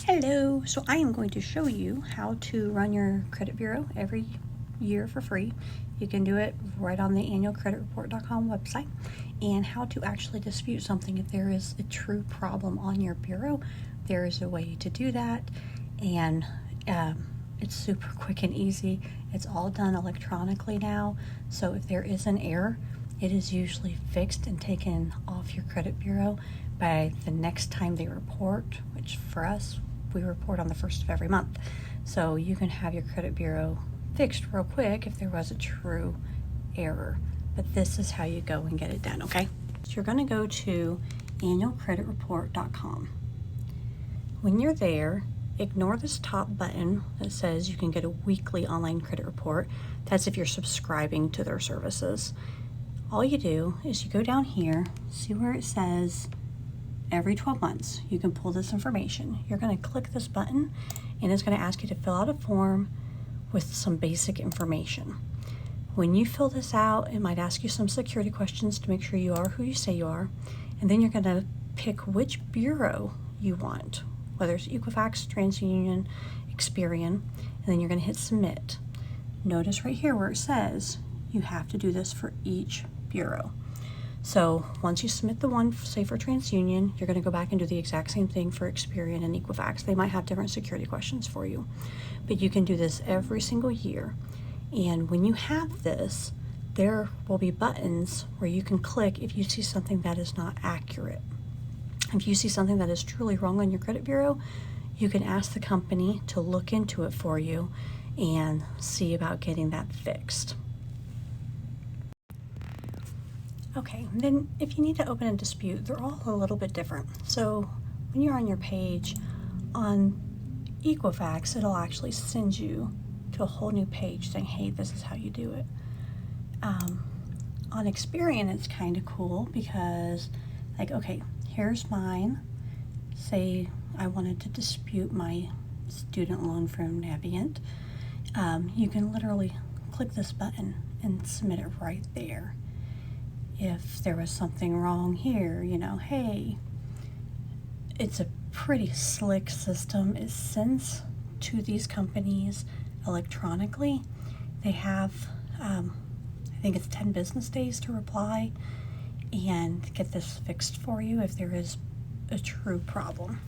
Hello, so I am going to show you how to run your credit bureau every year for free. You can do it right on the annualcreditreport.com website, and how to actually dispute something if there is a true problem on your bureau. There is a way to do that, and it's super quick and easy. It's all done electronically now, so if there is an error, it is usually fixed and taken off your credit bureau by the next time they report, which for us, we report on the first of every month. So you can have your credit bureau fixed real quick if there was a true error. But this is how you go and get it done, okay? So you're going to go to annualcreditreport.com. When you're there, ignore this top button that says you can get a weekly online credit report. That's if you're subscribing to their services. All you do is you go down here, see where it says every 12 months you can pull this information. You're going to click this button and it's going to ask you to fill out a form with some basic information. When you fill this out, it might ask you some security questions to make sure you are who you say you are, and then you're going to pick which bureau you want, whether it's Equifax, TransUnion, Experian, and then you're going to hit submit. Notice right here where it says you have to do this for each bureau. So once you submit the one, say for TransUnion, you're going to go back and do the exact same thing for Experian and Equifax. They might have different security questions for you, but you can do this every single year. And when you have this, there will be buttons where you can click if you see something that is not accurate. If you see something that is truly wrong on your credit bureau, you can ask the company to look into it for you and see about getting that fixed. Okay, then if you need to open a dispute, they're all a little bit different. So when you're on your page on Equifax, it'll actually send you to a whole new page saying, hey, this is how you do it. On Experian, it's kind of cool because, like, okay, here's mine. Say I wanted to dispute my student loan from Navient. You can literally click this button and submit it right there. If there was something wrong here, you know, hey, it's a pretty slick system. It sends to these companies electronically. They have, I think it's 10 business days to reply and get this fixed for you if there is a true problem.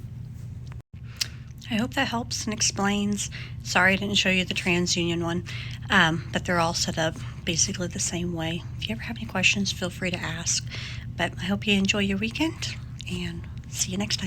I hope that helps and explains. Sorry I didn't show you the TransUnion one, but they're all set up basically the same way. If you ever have any questions, feel free to ask. But I hope you enjoy your weekend, and see you next time.